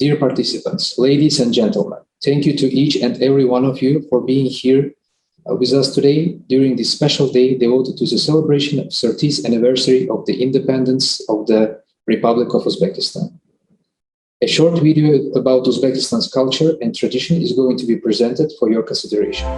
Dear participants, ladies and gentlemen, thank you to each and every one of you for being here with us today during this special day devoted to the celebration of 30th anniversary of the independence of the Republic of Uzbekistan. A short video about Uzbekistan's culture and tradition is going to be presented for your consideration.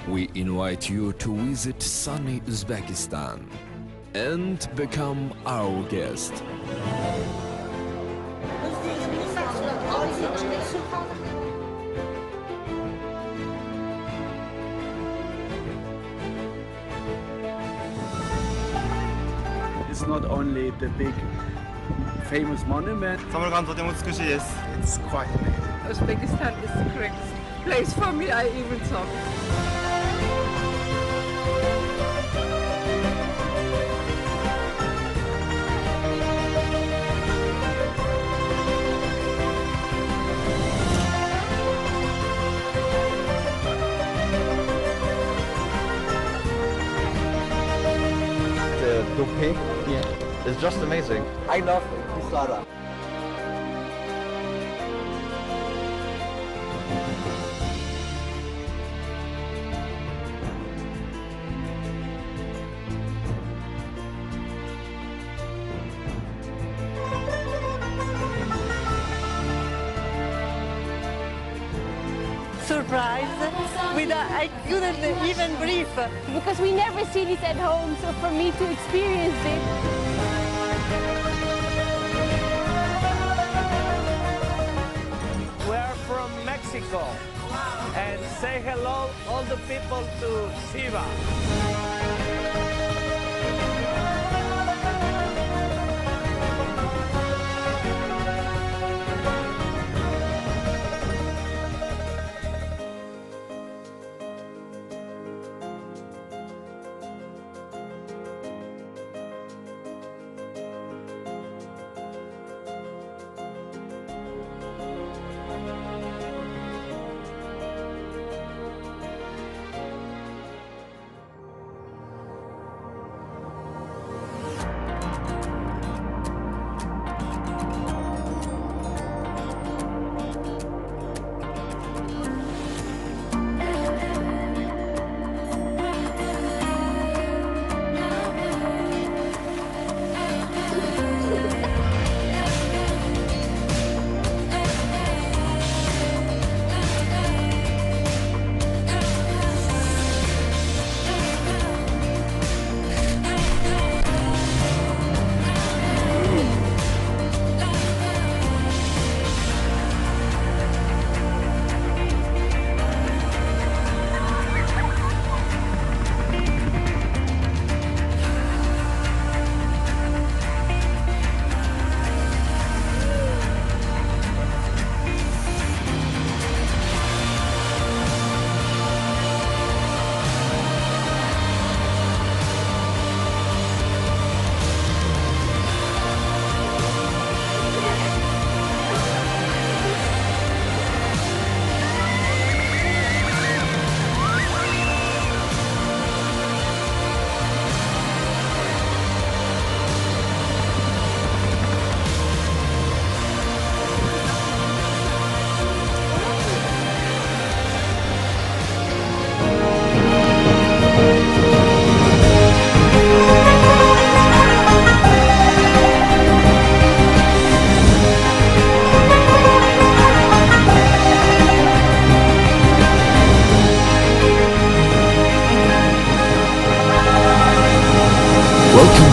We invite you to visit sunny Uzbekistan and become our guest. It's not only the big famous monument. It's quite amazing. Uzbekistan is the correct place for me, I even thought. The dupe, it's just amazing. I love Usara. Surprise! I couldn't even breathe. Because we never see this at home, so for me to experience it. We're from Mexico, and say hello all the people to Siva.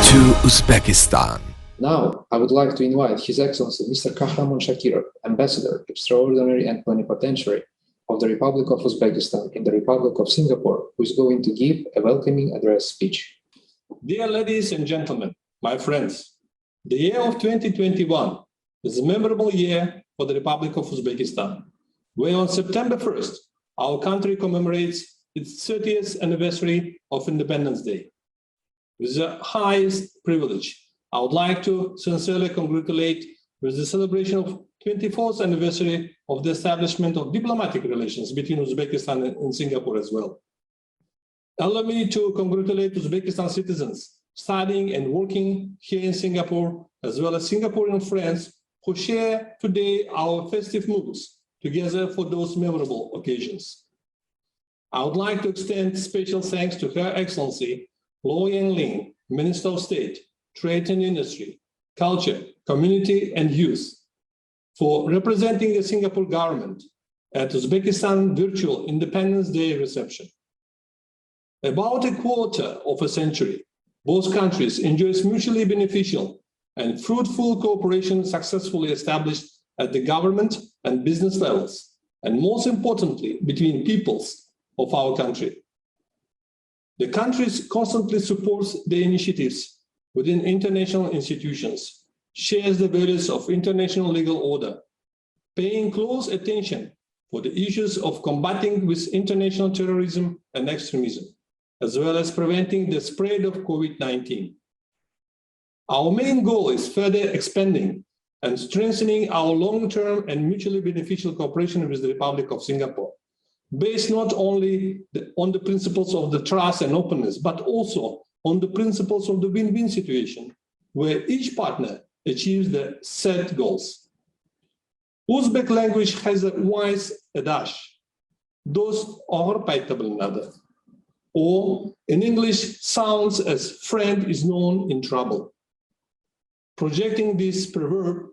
to Uzbekistan. Now, I would like to invite His Excellency Mr. Kahraman Shakirov, Ambassador, Extraordinary and Plenipotentiary of the Republic of Uzbekistan in the Republic of Singapore, who is going to give a welcoming address speech. Dear ladies and gentlemen, my friends, the year of 2021 is a memorable year for the Republic of Uzbekistan, where on September 1st, our country commemorates its 30th anniversary of Independence Day. With the highest privilege, I would like to sincerely congratulate with the celebration of 24th anniversary of the establishment of diplomatic relations between Uzbekistan and Singapore as well. Allow me to congratulate Uzbekistan citizens studying and working here in Singapore, as well as Singaporean friends who share today our festive moods together for those memorable occasions. I would like to extend special thanks to Her Excellency Low Yang Ling, Minister of State, Trade and Industry, Culture, Community and Youth, for representing the Singapore government at Uzbekistan Virtual Independence Day reception. About a quarter of a century, both countries enjoy mutually beneficial and fruitful cooperation successfully established at the government and business levels, and most importantly, between peoples of our country. The countries constantly supports the initiatives within international institutions, shares the values of international legal order, paying close attention for the issues of combating with international terrorism and extremism, as well as preventing the spread of COVID-19. Our main goal is further expanding and strengthening our long-term and mutually beneficial cooperation with the Republic of Singapore, based not only on the principles of the trust and openness, but also on the principles of the win-win situation, where each partner achieves the set goals. Uzbek language has a wise adage, dost og'ir paytda bilinadi, or in English sounds as friend is known in trouble. Projecting this proverb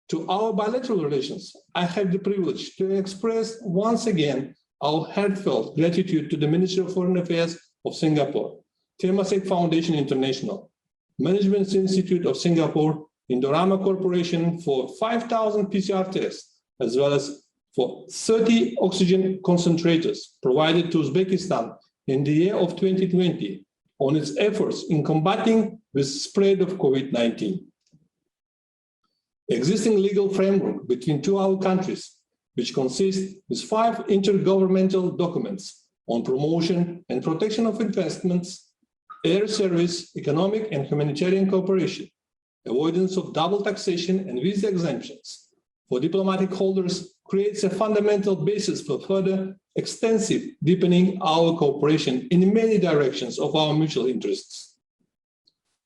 to our bilateral relations, I have the privilege to express once again our heartfelt gratitude to the Ministry of Foreign Affairs of Singapore, Temasek Foundation International, Management Institute of Singapore, Indorama Corporation for 5,000 PCR tests, as well as for 30 oxygen concentrators provided to Uzbekistan in the year of 2020 on its efforts in combating the spread of COVID-19. Existing legal framework between our countries, which consists with 5 intergovernmental documents on promotion and protection of investments, air service, economic and humanitarian cooperation, avoidance of double taxation and visa exemptions for diplomatic holders, creates a fundamental basis for further extensive deepening our cooperation in many directions of our mutual interests.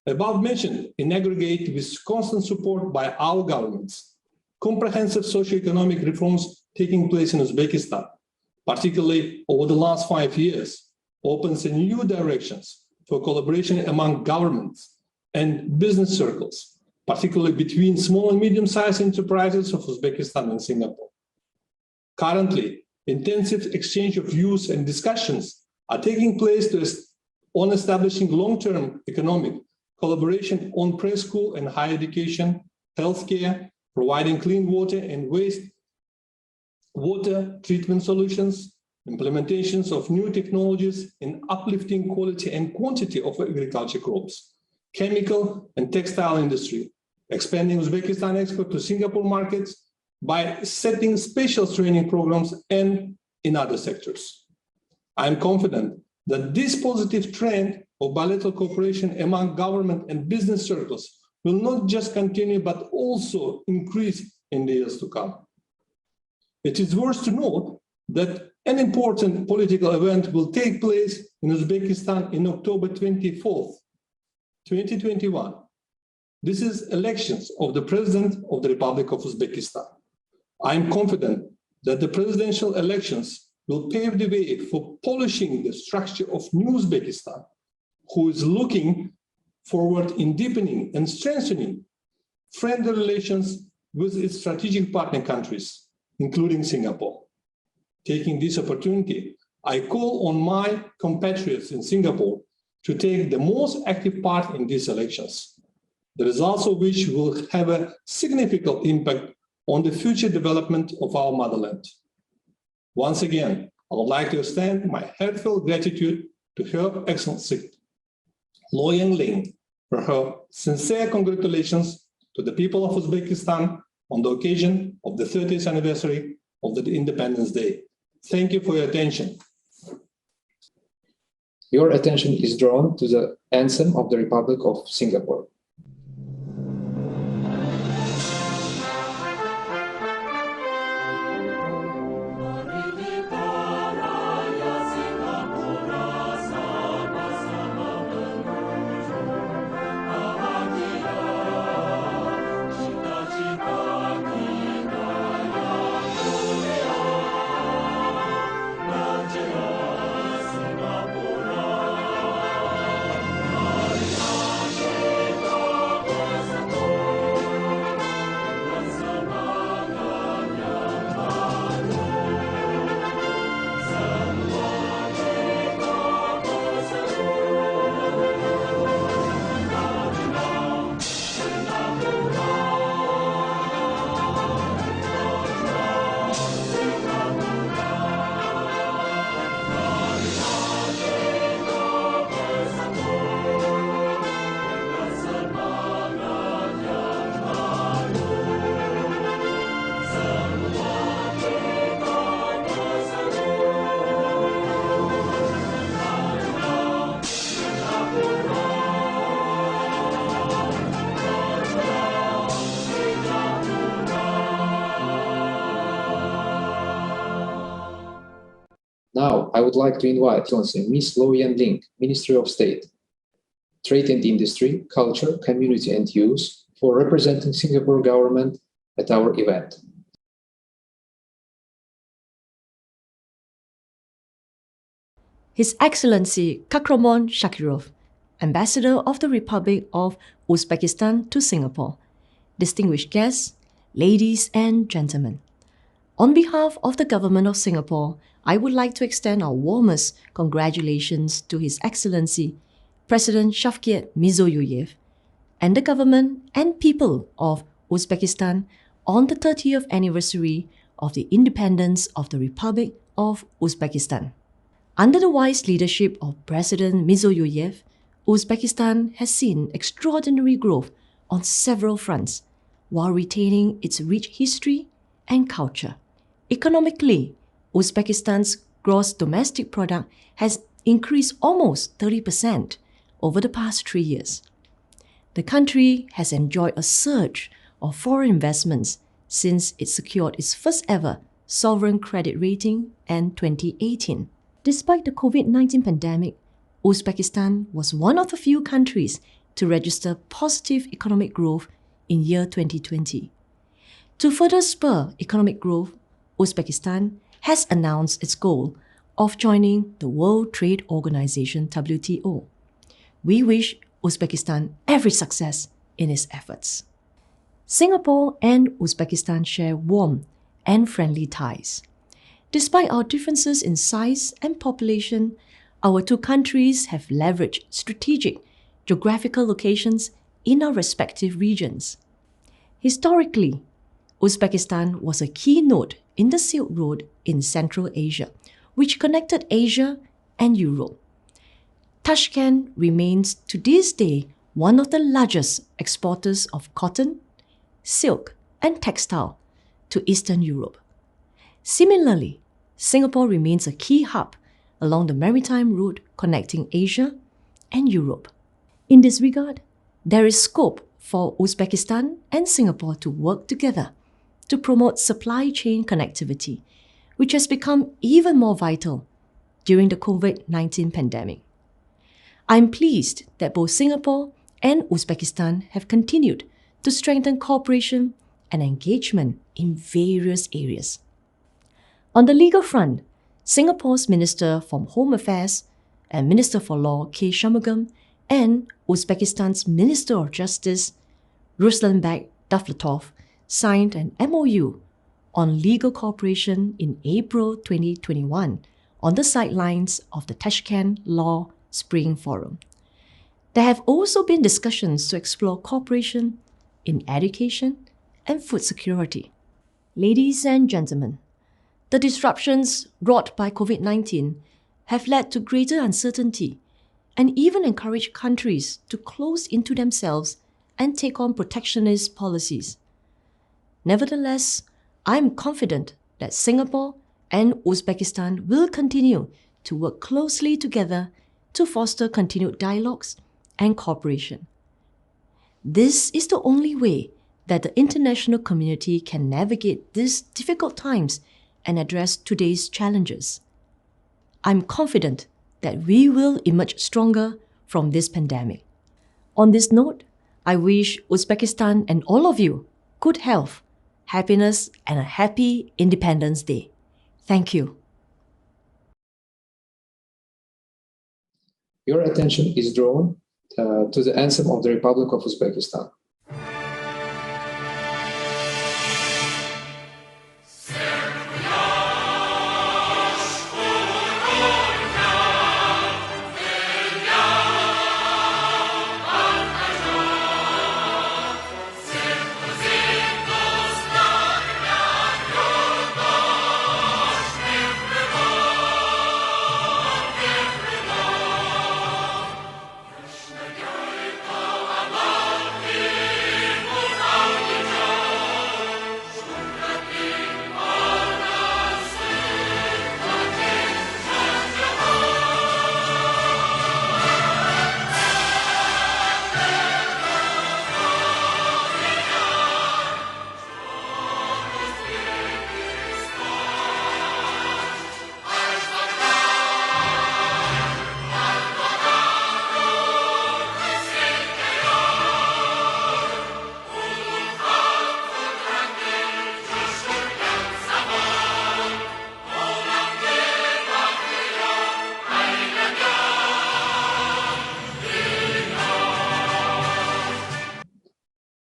Above mentioned, in aggregate, with constant support by our governments, comprehensive socio-economic reforms taking place in Uzbekistan, particularly over the last 5 years, opens a new directions for collaboration among governments and business circles, particularly between small and medium-sized enterprises of Uzbekistan and Singapore. Currently, intensive exchange of views and discussions are taking place on establishing long-term economic collaboration on preschool and higher education, healthcare, providing clean water and waste water treatment solutions, implementations of new technologies in uplifting quality and quantity of agriculture crops, chemical and textile industry, expanding Uzbekistan export to Singapore markets by setting special training programs and in other sectors. I am confident that this positive trend of bilateral cooperation among government and business circles will not just continue, but also increase in the years to come. It is worth to note that an important political event will take place in Uzbekistan in October 24th, 2021. This is elections of the President of the Republic of Uzbekistan. I am confident that the presidential elections will pave the way for polishing the structure of new Uzbekistan, who is looking forward in deepening and strengthening friendly relations with its strategic partner countries, including Singapore. Taking this opportunity, I call on my compatriots in Singapore to take the most active part in these elections, the results of which will have a significant impact on the future development of our motherland. Once again, I would like to extend my heartfelt gratitude to Her Excellency Lo Yang-ling for her sincere congratulations to the people of Uzbekistan on the occasion of the 30th anniversary of the Independence Day. Thank you for your attention. Your attention is drawn to the anthem of the Republic of Singapore. Now, I would like to invite Ms. Lo Yang-ling, Ministry of State, Trade and Industry, Culture, Community and Youth, for representing Singapore government at our event. His Excellency Kakromon Shakirov, Ambassador of the Republic of Uzbekistan to Singapore, distinguished guests, ladies and gentlemen. On behalf of the Government of Singapore, I would like to extend our warmest congratulations to His Excellency President Shavkat Mirziyoyev and the government and people of Uzbekistan on the 30th anniversary of the independence of the Republic of Uzbekistan. Under the wise leadership of President Mirziyoyev, Uzbekistan has seen extraordinary growth on several fronts while retaining its rich history and culture. Economically, Uzbekistan's gross domestic product has increased almost 30% over the past 3 years. The country has enjoyed a surge of foreign investments since it secured its first ever sovereign credit rating in 2018. Despite the COVID-19 pandemic, Uzbekistan was one of the few countries to register positive economic growth in year 2020. To further spur economic growth, Uzbekistan has announced its goal of joining the World Trade Organization WTO. We wish Uzbekistan every success in its efforts. Singapore and Uzbekistan share warm and friendly ties. Despite our differences in size and population, our two countries have leveraged strategic geographical locations in our respective regions. Historically, Uzbekistan was a key node in the Silk Road in Central Asia, which connected Asia and Europe. Tashkent remains to this day one of the largest exporters of cotton, silk, and textile to Eastern Europe. Similarly, Singapore remains a key hub along the maritime route connecting Asia and Europe. In this regard, there is scope for Uzbekistan and Singapore to work together to promote supply chain connectivity, which has become even more vital during the COVID-19 pandemic. I'm pleased that both Singapore and Uzbekistan have continued to strengthen cooperation and engagement in various areas. On the legal front, Singapore's Minister for Home Affairs and Minister for Law K. Shanmugam and Uzbekistan's Minister of Justice Ruslanbek Davletov signed an MOU on legal cooperation in April 2021 on the sidelines of the Tashkent Law Spring Forum. There have also been discussions to explore cooperation in education and food security. Ladies and gentlemen, the disruptions wrought by COVID-19 have led to greater uncertainty and even encouraged countries to close into themselves and take on protectionist policies. Nevertheless, I am confident that Singapore and Uzbekistan will continue to work closely together to foster continued dialogues and cooperation. This is the only way that the international community can navigate these difficult times and address today's challenges. I'm confident that we will emerge stronger from this pandemic. On this note, I wish Uzbekistan and all of you good health, happiness, and a happy Independence Day. Thank you. Your attention is drawn to the anthem of the Republic of Uzbekistan.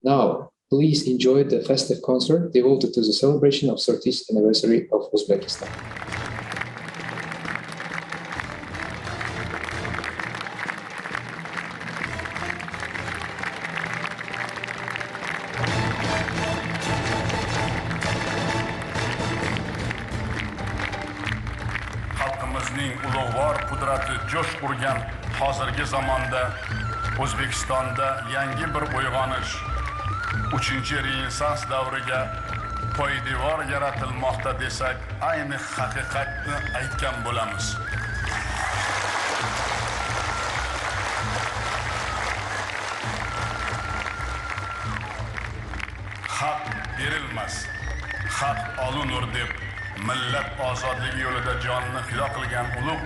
Now, please enjoy the festive concert devoted to the celebration of 30th anniversary of Uzbekistan. Xalqimizning ulug'vor qudrati jo'sh urgan hozirgi zamonda O'zbekistonda yangi bir uyg'onish 3-Renessans davriga poydevor yaratilmoqda desak, ayni haqiqatni aytgan bo'lamiz. Haq berilmas, haq olunur deb millat ozodligi yo'lida jonini fido qilgan ulug'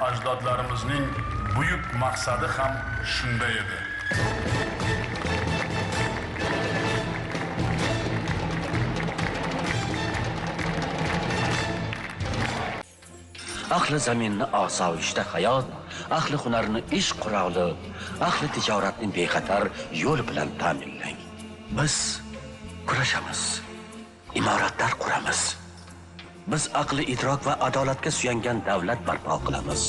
ajdodlarimizning buyuk maqsadi ham shunday edi. Ahli zaminni osoyishta hayot, ahli hunarni ish quroli, ahli tijoratni bexatar yo'l bilan ta'minlang. Biz kurashamiz, imoratlar quramiz. Biz aqli idrok va adolatga suyangan davlat barpo qilamiz.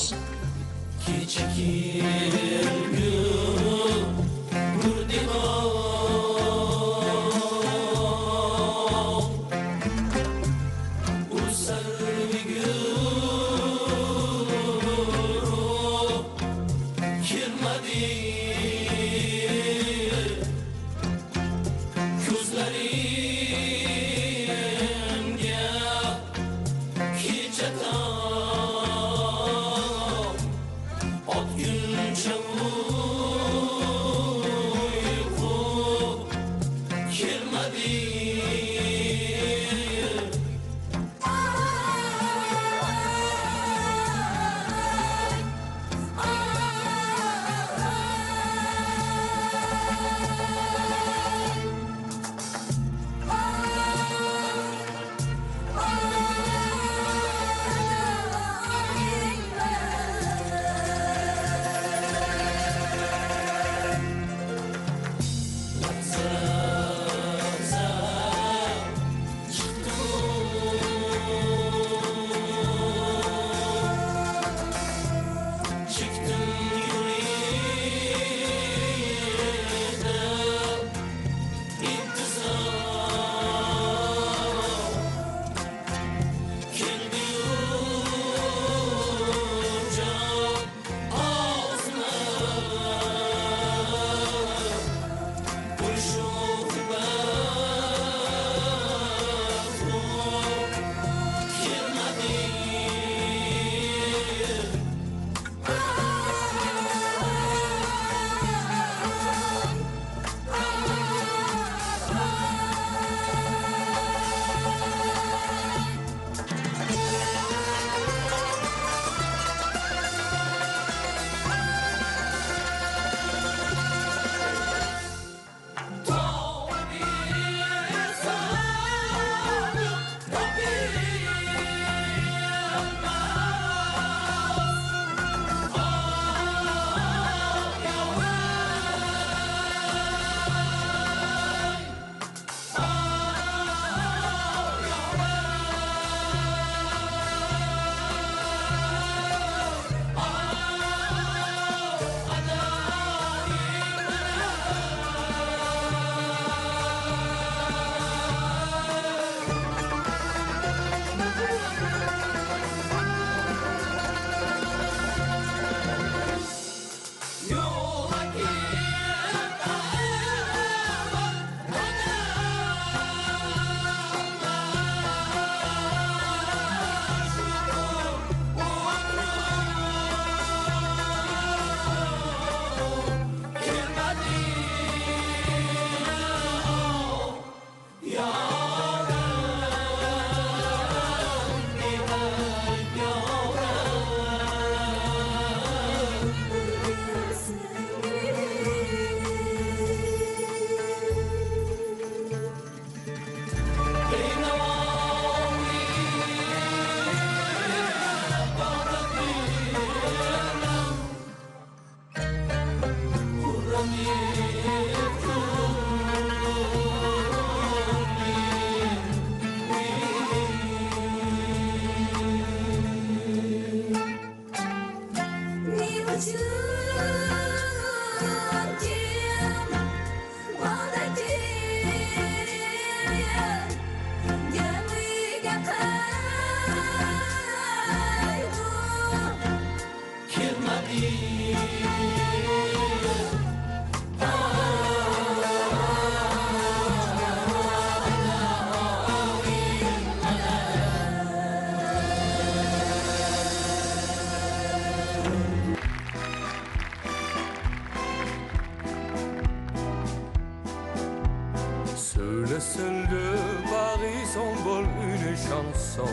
le ciel de Paris s'envole une chanson.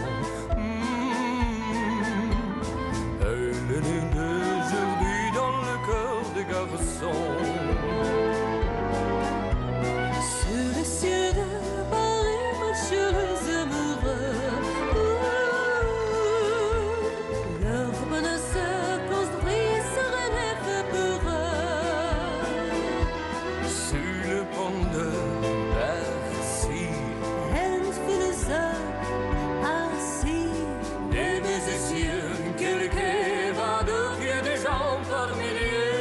Elle est née d'aujourd'hui dans le cœur des garçons. Sur les cieux de Paris marchent les amoureux. Leur bonheur se construit sur un rêve pour eux. Sur le pont de Bercy, un philosophe assis, des musiciens, quelqu'un va de pieds des gens par milliers.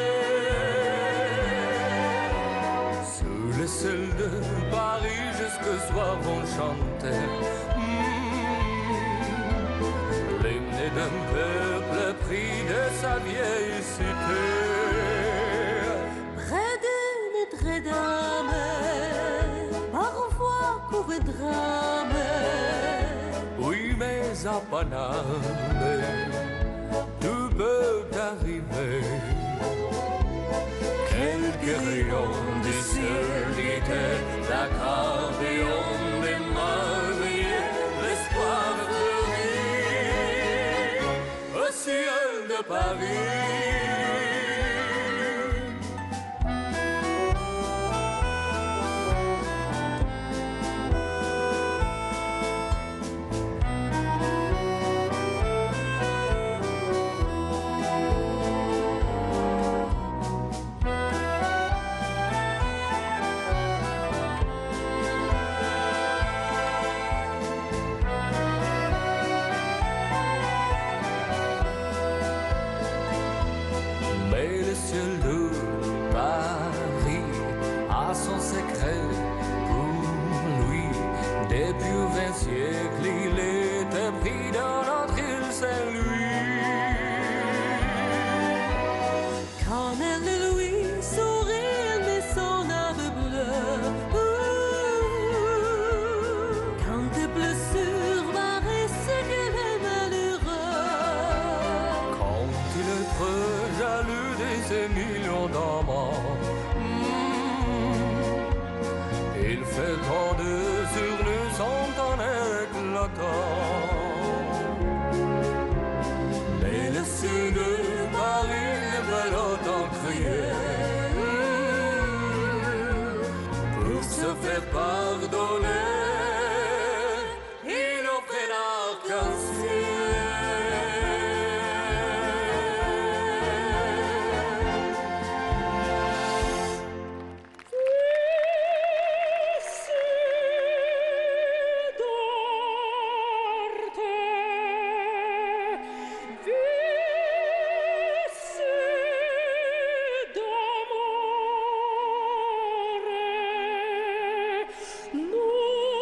Sous le ciel de Paris jusqu'au soir vont chanter l'hymne d'un peuple pris de sa vieille cité. près de Notre-Dame, parfois couvre drame. Oui, mais à Paname, tout peut arriver. Quelques rayons du ciel d'été, l'accordéon des mariés, l'espoir fleurit au ciel de Paris. Mais le ciel de Paris a son secret pour lui. Depuis 20 siècles, il était pris dans notre île Saint-Louis. Quand elle de Louis sourit, mais son âme bleue. Quand il pleut sur Paris, c'est qu'il est malheureux. Quand il est trop jaloux de ses millions d'amants, il fait tant de sur nous sans en éclatant. Mais le ciel de Paris n'est pas longtemps crié pour se faire pardonner. Il offre un arc-en-ciel. Nous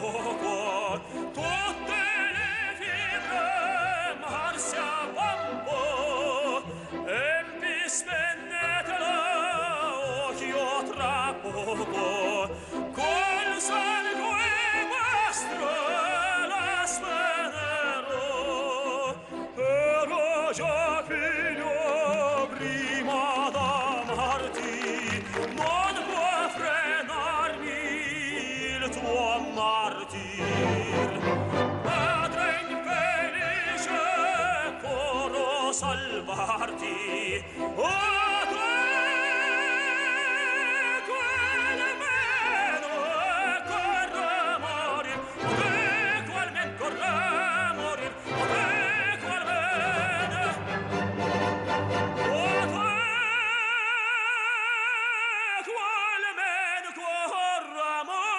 fuoco, tutte le fibre marciavampo, empi spennetela, occhio tra poco, col sangue vostro la svenerò, ero già figlio prima d'amarti, non può frenarmi il tuo martir. Padre infelice, corro salvarti, oh te, quel meno corre morir, oh te, quel men corre morir, oh te, quel meno, oh te, quel men corre morir,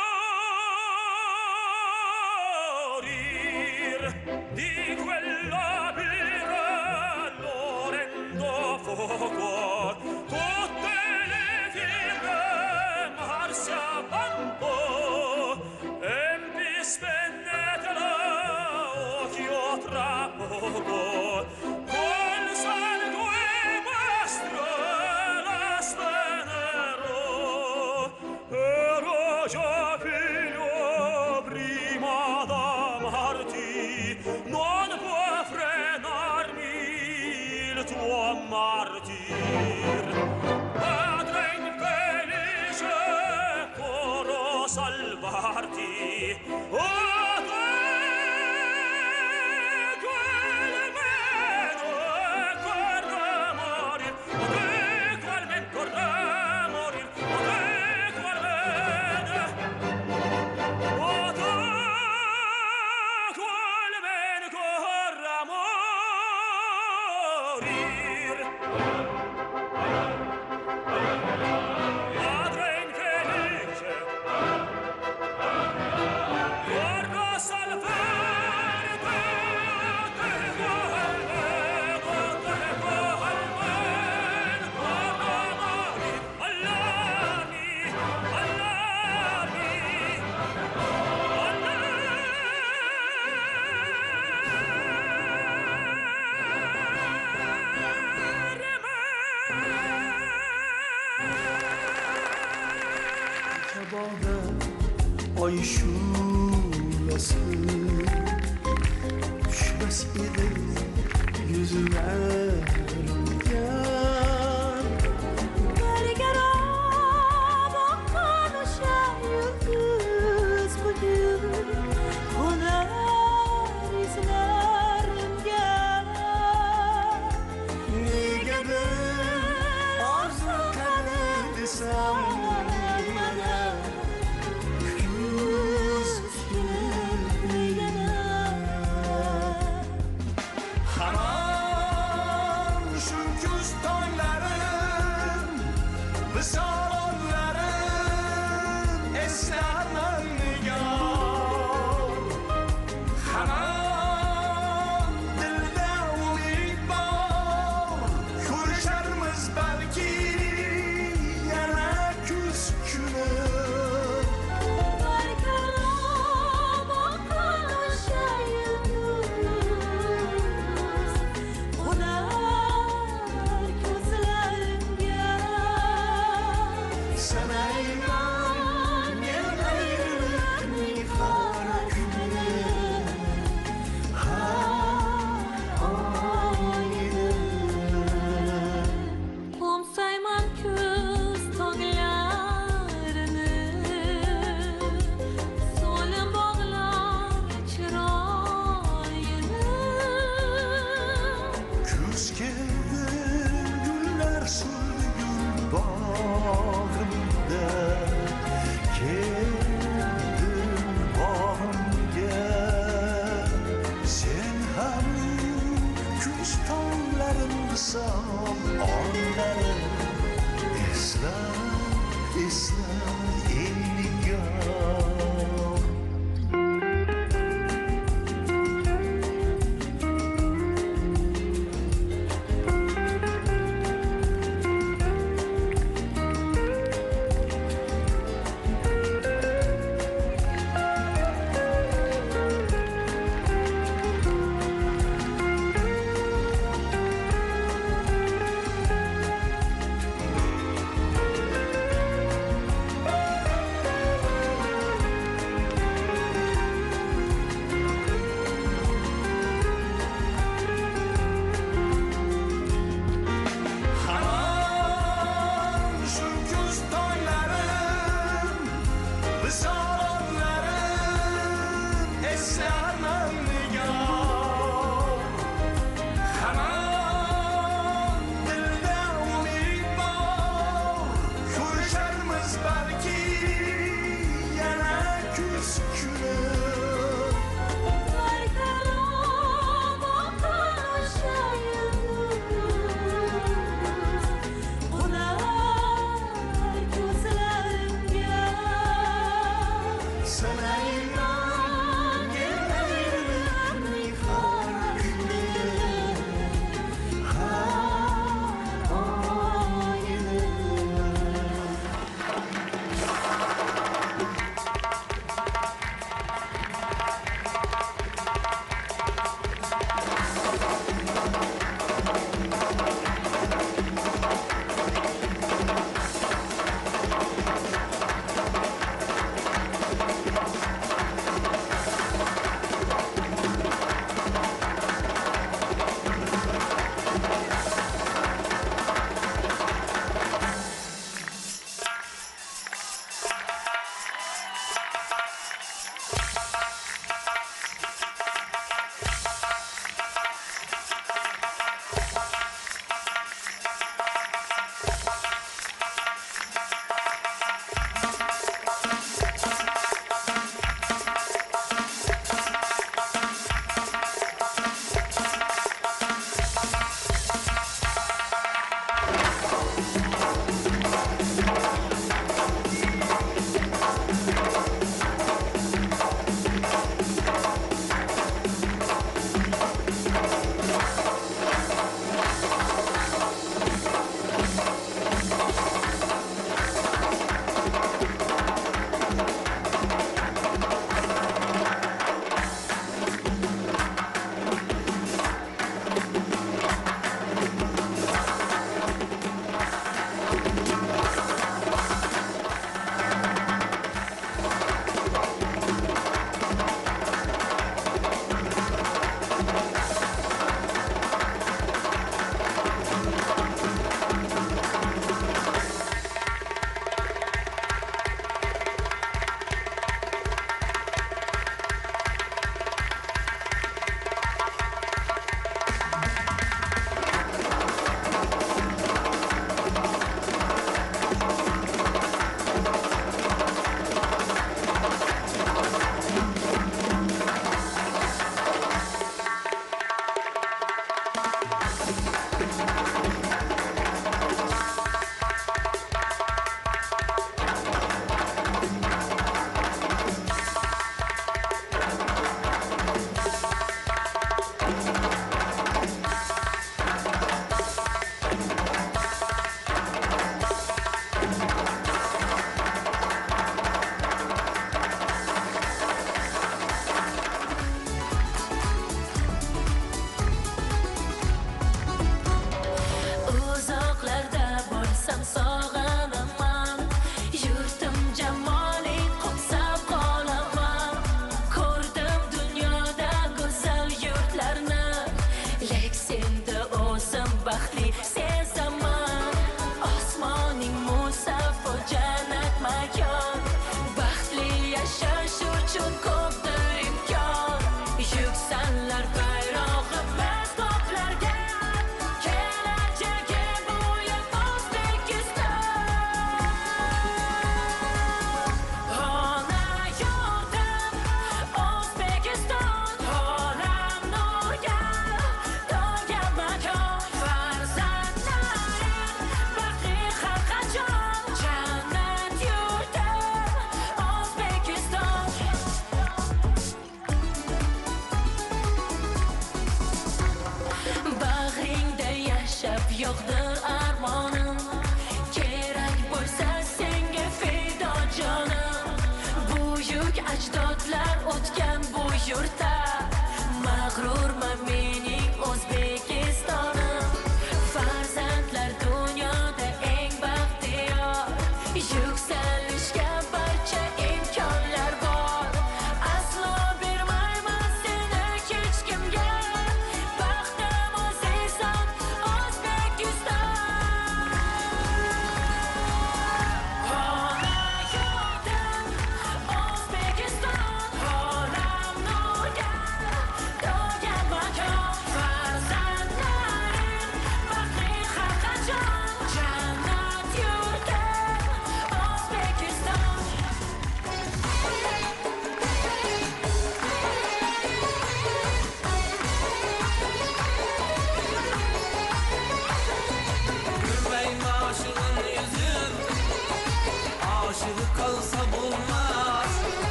di quella birra lo rendo fuoco, tutte le fibre marciavampo, empi spennetela, occhio tra poco, col sangue vostro la svenerò, ero già figlio prima d'amarti, non può frenarmi il tuo martir. Padre infelice, corro salvarti, oh te, quel meno corre morir, oh te, quel men corre morir, oh te, quel meno, oh te, quel men corre morir. Padre infelice, corro salvarti, te quel meno, te quel men corre morir, all'armi, Sabahda ay şulası düşmez idi yüzüme rüzgar. Gargara bakan yıldız bugün konar izlerimge. Nigedir arzu kalı desem bana, yüz gülmeyene. Haram şu göz Biz olanların esarman nigar Hamon dilda umid bor Ko'risharmiz balki yana kuz kuni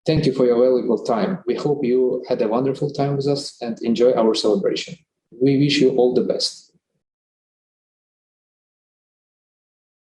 Thank you for your valuable time. We hope you had a wonderful time with us and enjoy our celebration. We wish you all the best.